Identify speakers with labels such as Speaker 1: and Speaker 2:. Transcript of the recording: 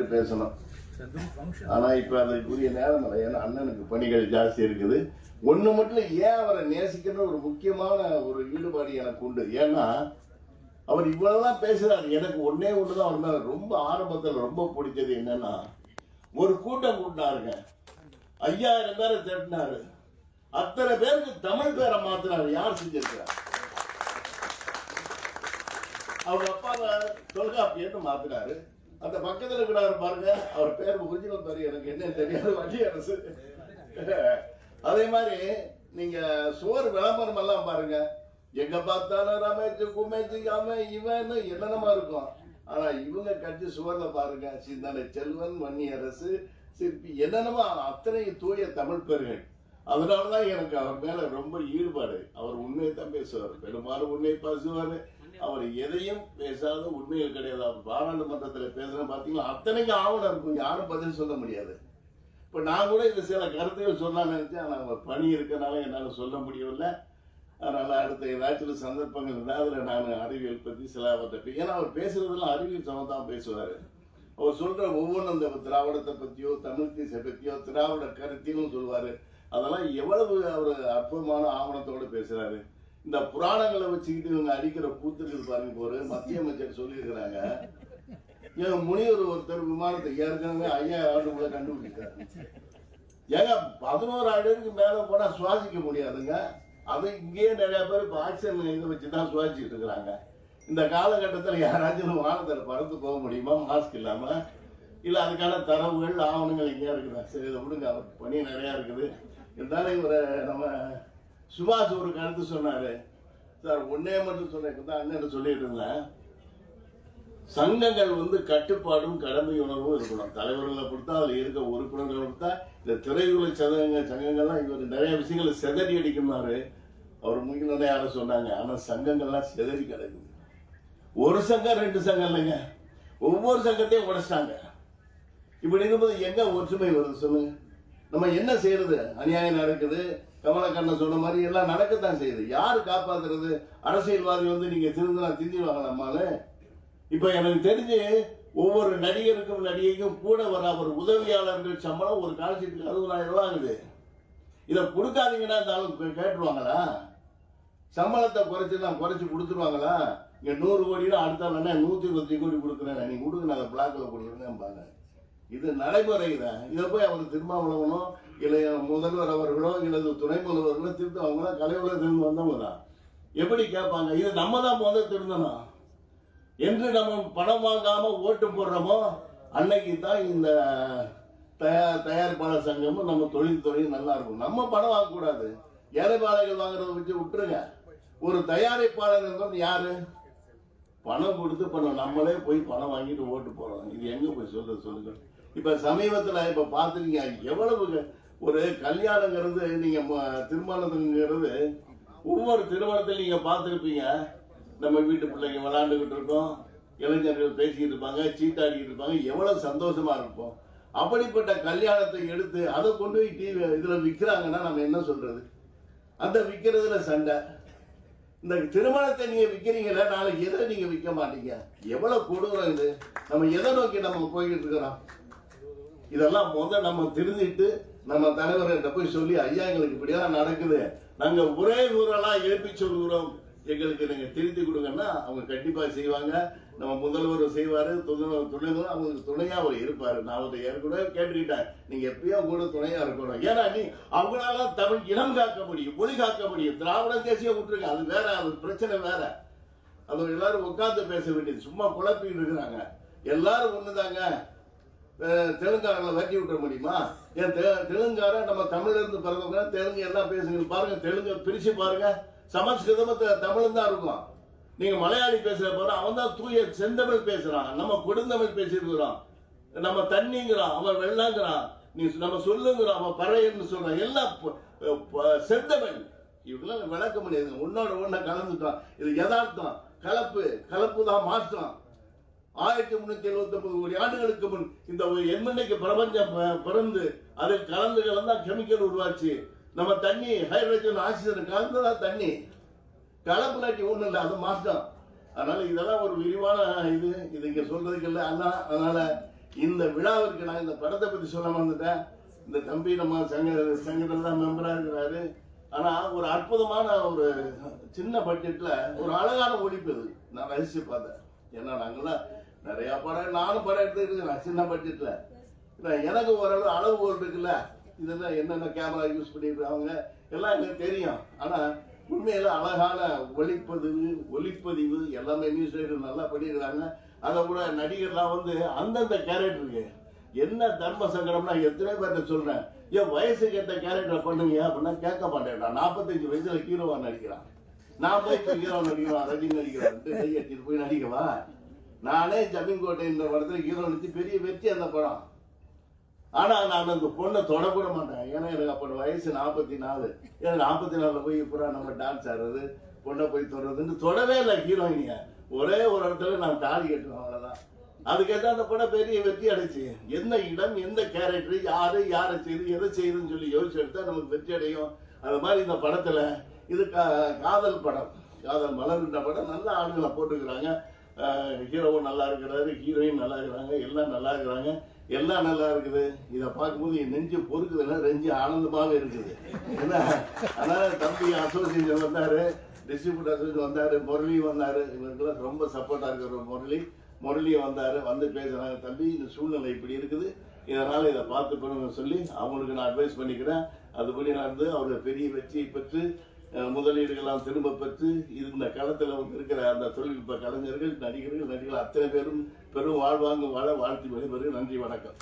Speaker 1: கேட்டு பேசணும். ஆனா இப்ப அதுக்குரிய நேரம் இல்லை. ஏன்னா அண்ணனுக்கு பணிகள் ஜாஸ்தி இருக்குது. ஒண்ணு மட்டும் ஏன் அவரை நேசிக்கிற ஒரு முக்கியமான ஒரு ஈடுபாடு எனக்கு உண்டு. ஏன்னா அவர் இவ்வளவுதான் பேசுறாரு. எனக்கு ஒன்னே ஒண்ணுதான் அவர் மேல ரொம்ப ஆரம்பத்தில் ரொம்ப பிடிச்சது என்னன்னா, ஒரு கூட்டம் கூட்டினாருங்க, 5000 பேரை திரட்டினாரு. அத்தனை பேருக்கு தமிழ் பேரை மாத்தினாரு. யார் செஞ்சிருக்கிறார்? அவங்க அப்பாவை தொல்காப்பியன்னு மாத்தினாரு. அந்த பக்கத்தில் இருக்கிறாரு பாருங்க, அவர் பேர் ஒரிஜினல் பேர் எனக்கு என்ன தெரியாது, வள்ளியரசு. அதே மாதிரி நீங்க சோறு விளம்பரம் எல்லாம் பாருங்க, எங்க பார்த்தாலும் ரமேஷ் குமேஷ் இவன் என்னென்னமா இருக்கும். ஆனா இவங்க கட்சி சுவர்ல பாருங்க, சிந்தனை செல்வன், வன்னியரசு, சிற்பி, என்னென்னமா அத்தனை தூய தமிழ் பேர்கள். அதனாலதான் எனக்கு அவர் மேல ரொம்ப ஈடுபாடு. அவர் உண்மையை தான் பேசுவார், பெரும்பாலும் உண்மையை பேசுவாரு. அவர் எதையும் பேசாத உண்மைகள் கிடையாது. அவர் பாராளுமன்றத்தில் பேசுற பாத்தீங்களா, அத்தனைக்கு ஆவணம் இருக்கும், யாரும் பதில் சொல்ல முடியாது. இப்ப நான் கூட இந்த சில கருத்துகள் சொல்லலாம்னு நினைச்சேன். ஆனா அவர் பணி இருக்கனால என்னால சொல்ல முடியவில்லை. அதனால அடுத்த ஏதாச்சும் சந்தர்ப்பங்கள் இருந்தால் அதுல நான் அறிவியல் பத்தி சில அவர்கிட்ட, ஏன்னா அவர் பேசுறதெல்லாம் அறிவியல் சமதான் பேசுவாரு. அவர் சொல்ற ஒவ்வொன்றும் இந்த திராவிடத்தை பத்தியோ தமிழ் தேச பத்தியோ திராவிட கருத்தியும் சொல்லுவாரு. அதெல்லாம் எவ்வளவு அவர் அற்புதமான ஆவணத்தோடு பேசுறாரு. இந்த புராணங்களை வச்சுக்கிட்டு இவங்க அடிக்கிற கூத்துருக்கு பாருங்க. ஒரு மத்திய அமைச்சர் சொல்லியிருக்கிறாங்க, என் முனிவர் ஒருத்தர் விமானத்தை ஏற்கனவே 5000 ஆண்டுக்குள்ள கண்டுபிடிக்கிறாரு. ஏங்க 11,000 மேல போனா சுவாசிக்க முடியாதுங்க. அது இங்கேயே நிறைய பேர் இப்ப ஆக்சிஜன் இதை வச்சுதான் சுவாசிச்சுட்டு இருக்கிறாங்க. இந்த காலகட்டத்தில் யாராச்சும் வானத்தில் பறந்து போக முடியுமா மாஸ்க் இல்லாம? இல்ல அதுக்கான தரவுகள் ஆவணங்கள் இங்கே இருக்குதா? சரி, இதை விடுங்க, அவர் பணி நிறைய இருக்குது. இருந்தாலும் இவரை நம்ம சுபாஷ் ஒரு கருத்து சொன்னாரு சார், ஒன்னே மட்டும் சொன்ன அண்ணன் சொல்லிட்டு இருந்தேன், சங்கங்கள் கட்டுப்பாடும் கடமை உணர்வும் இருக்கணும். தலைவர்களை பொறுத்தா அதுல இருக்க உறுப்பினர்களை பொறுத்தா இந்த திரையுலக சங்கங்கள்லாம் இவர் நிறைய விஷயங்களை செதறி அடிக்குமாறு அவர் முக்கிய யாரும் சொன்னாங்க. ஆனா சங்கங்கள்லாம் செதறி கிடக்குது. ஒரு சங்கம் 2 சங்கம் இல்லைங்க, ஒவ்வொரு சங்கத்தையும் உடைச்சிட்டாங்க. இப்படி இருக்கும்போது எங்க ஒற்றுமை வருது சொல்லுங்க? நம்ம என்ன செய்யறது? அநியாயம் நடக்குது. கமலக்கண்ணன் சொன்ன மாதிரி எல்லாம் நடக்கத்தான் செய்யுது. யாரு காப்பாத்துறது? அரசியல்வாதி நீங்க திருந்தினா திந்திடுவாங்க நம்மால. இப்ப எனக்கு தெரிஞ்சு ஒவ்வொரு நடிகருக்கும் நடிகைக்கும் கூட வர அவர் உதவியாளர்கள் சம்பளம் ஒரு காலத்துக்கு 60,000 ரூபாய் ஆகுது. இதை கொடுக்காதீங்கன்னா கேட்டுருவாங்களா? சம்பளத்தை குறைச்சு கொடுத்துருவாங்களா? இங்க 100 கோடினா அடுத்த 125 கோடி கொடுக்குறேன், நீங்க கொடுங்க, நான் பிளாக்ல கொடுக்குறேன். இது நடைமுறை தான். இதை போய் அவர் திருமாவளவனோ இல்லை முதல்வர் அவர்களோ இல்லது துணை முதல்வர்களோ திருத்த, அவங்க கலையுலகத்திலிருந்து வந்தவங்க தான். எப்படி கேட்பாங்க? இது நம்ம தான் முதல் திருந்தணும். என்று நம்ம பணம் வாங்காம ஓட்டு போடுறோமோ அன்னைக்கு தான் இந்த தயாரிப்பாளர் சங்கமும் நம்ம தொழில் நல்லா இருக்கும். நம்ம பணம் வாங்கக்கூடாது. ஏழைப்பாளைகள் வாங்குறத வச்சு விட்டுருங்க. ஒரு தயாரிப்பாளர் யாரு? பணம் கொடுத்து பணம் நம்மளே போய் பணம் வாங்கிட்டு ஓட்டு போறோம். இது எங்க போய் சொல்லுங்க? இப்ப சமீபத்துல இப்ப பாத்துருக்கீங்க, எவ்வளவு ஒரு கல்யாணங்கிறது, நீங்க திருமணத்துங்கிறது ஒவ்வொரு திருமணத்திலும் நீங்க பார்த்துருப்பீங்க. நம்ம வீட்டு பிள்ளைங்க விளையாண்டுகிட்டு இருக்கோம், இளைஞர்கள் பேசிக்கிட்டு இருப்பாங்க, சீட்டாடிக்கிட்டு இருப்பாங்க, எவ்வளவு சந்தோஷமா இருப்போம். அப்படிப்பட்ட கல்யாணத்தை எடுத்து அதை கொண்டு போய் டிவி இதுல விற்கிறாங்கன்னா நம்ம என்ன சொல்றது? அந்த விற்கிறதுல சண்டை. இந்த திருமணத்தை நீங்க விற்கிறீங்களா, நாளைக்கு எதை நீங்க விற்க மாட்டீங்க? எவ்வளவு கொடூரம் இது! நம்ம எதை நோக்கி நம்ம போய்கிட்டு இருக்கிறோம்? இதெல்லாம் நம்ம திருந்திட்டு நம்ம தலைவர்கிட்ட போய் சொல்லி, ஐயா எங்களுக்கு இப்படியெல்லாம் நடக்குது, நாங்க ஒரே ஊரெல்லா எழுப்பி சொல்கிறோம், எங்களுக்கு நீங்க திருத்தி கொடுங்கன்னா அவங்க கண்டிப்பா செய்வாங்க. நம்ம முதல்வர் செய்வாரு, துணைவர் அவங்களுக்கு துணையா அவர் இருப்பாரு. நான் அவரை ஏற்கனவே கேட்டுக்கிட்டேன், நீங்க எப்பயும் கூட துணையா இருக்கணும். ஏன்னா நீ அவங்களால தமிழ் இனம் காக்க முடியும், மொழி காக்க முடியும். திராவிட தேசிய விட்டுருங்க, அது வேற, அது பிரச்சனை வேற. அது எல்லாரும் உட்கார்ந்து பேச வேண்டியது. சும்மா குழப்பிட்டு இருக்கிறாங்க. எல்லாரும் ஒண்ணுதாங்க. தெலுங்காரங்களை வட்டி விட்டுற முடியுமா? ஏன் தெலுங்கார நம்ம தமிழ்ல இருந்து பிறந்தவங்க தெலுங்கு எல்லாம் பேசுங்க. பாருங்க, தெலுங்கு பிரிச்சு பாருங்க, சமஸ்கிருதம் தமிழ் தான் இருக்கும். நீங்க மலையாளி பேசுற பாரு, அவன் தான் தூய செந்தமிழ் பேசுறான், நம்ம கொடுந்தமிழ் பேசிருக்கிறோம். நம்ம தண்ணிங்கிறான், அவன் வெள்ளாங்கிறான், நீ நம்ம சொல்லுங்கிறான், அவன் பறையன்னு சொல்றான், எல்லாம் செந்தமிழ். இவங்களாம் விளக்க முடியாது. உன்னோட ஒன்ன கலந்துட்டான். இது யதார்த்தம். கலப்பு தான் மாற்றம். 1379 கோடி ஆண்டுகளுக்கு முன் இந்த எண்ணெய்க்கு பிரபஞ்சம் பிறந்து அதில் கலந்து கெமிக்கல் உருவாச்சு. நம்ம தண்ணி ஹைட்ரஜன் ஆக்சிஜன் கலந்துதான் தண்ணி. கலப்பு நாட்டி ஒண்ணு இல்லை, அது மாற்றம். அதனால இதெல்லாம் ஒரு விரிவான இது இங்க சொல்றதுக்கு இல்லை. அதனால இந்த விழாவிற்கு நான் இந்த படத்தை பத்தி சொல்ல வந்துட்டேன். இந்த தம்பி நம்ம சங்கத்தில் தான் மெம்பரா இருக்கிறாரு. ஆனா ஒரு அற்புதமான ஒரு சின்ன பட்ஜெட்ல ஒரு அழகான ஒழிப்பு இது. நான் ரசிச்சு பார்த்தேன். ஏன்னா நாங்கெல்லாம் நிறைய படம், நானும் படம் எடுத்துருக்கேன் சின்ன பட்ஜெட்ல. எனக்கு ஓரளவு அளவுகோல் இருக்குல்ல, இதெல்லாம் என்னென்ன கேமரா யூஸ் பண்ணிருக்காங்க எல்லாம் எனக்கு தெரியும். ஆனா உண்மையில அழகான ஒளிப்பதிவு எல்லாமே நியூஸ் நல்லா பண்ணிருக்காங்க. அதை கூட நடிகர்லாம் வந்து அந்தந்த கேரக்டருக்கு என்ன தர்ம சங்கடம்னா எத்தனை பேர்ட்ட சொல்றேன், என் வயசுக்கு ஏற்ற கேரக்டர் பண்ணுங்க அப்படின்னா கேட்க மாட்டேன்டா. 45 வயசுல ஹீரோவா நடிக்கிறான், நான் போய் ஹீரோ நடிக்கிறான், ரஜினி நடிக்கிறான் கையெட்டிட்டு போய் நடிக்கவா? நானே ஜமீன் கோட்டை இந்த படத்துல ஹீரோ நடிச்சு பெரிய வெற்றி அந்த படம். ஆனா நான் அந்த பொண்ணை தொடக்கூட மாட்டேன். ஏன்னா எனக்கு அப்போ வயசு 44. எனக்கு 44 போய் இப்போ நம்ம டான்ஸ் ஆடுறது, பொண்ணை போய் தொடர்றதுன்னு தொடவே இல்லை ஹீரோயினிய. ஒரே ஒரு இடத்துல நான் தாலி கட்டுவேன், அவ்வளவுதான். அதுக்கேற்ற அந்த படம் பெரிய வெற்றி அடைச்சு. எந்த இடம், எந்த கேரக்டர், யாரை செய்யுது, எதை செய்யுதுன்னு சொல்லி யோசிச்சு எடுத்தா நமக்கு வெற்றி அடையும். அது மாதிரி இந்த படத்துல இது காதல் படம், காதல் மலர்ன்ற படம். நல்ல ஆளுங்களை போட்டுக்கிறாங்க. ஹீரோவும் நல்லா இருக்கிறாரு, ஹீரோயின் நல்லா இருக்கிறாங்க, எல்லாம் நல்லா இருக்கிறாங்க, எல்லாம் நல்லா இருக்குது. இதை பார்க்கும்போது என் நெஞ்சு பொறுக்குதுன்னா நெஞ்சு ஆனந்தமாகவே இருக்குது. ஏன்னா அதனால தம்பி அசோசியேஷன் வந்தாரு, டிஸ்ட்ரிபியூட்டர் அசோசியேஷன் வந்தாரு, முரளி வந்தாரு. இவங்களுக்கெல்லாம் ரொம்ப சப்போர்ட்டா இருக்கிற முரளி வந்தாரு. வந்து பேசுறாங்க, தம்பி இந்த சூழ்நிலை இப்படி இருக்குது, இதனால இதை பார்த்து பண்ணுங்க சொல்லி அவங்களுக்கு நான் அட்வைஸ் பண்ணிக்கிறேன். அதுபடி நடந்து அவர்கள் பெரிய வெற்றியை பெற்று முதலீடுகள்லாம் திரும்ப பெற்று இந்த களத்தில் வந்து இருக்கிற அந்த தொழில்நுட்ப கலைஞர்கள், நடிகர்கள் அத்தனை பேரும் பெரும் வாழ்வாங்க வாழ வாழ்த்து விடைபெறுகிறேன். நன்றி, வணக்கம்.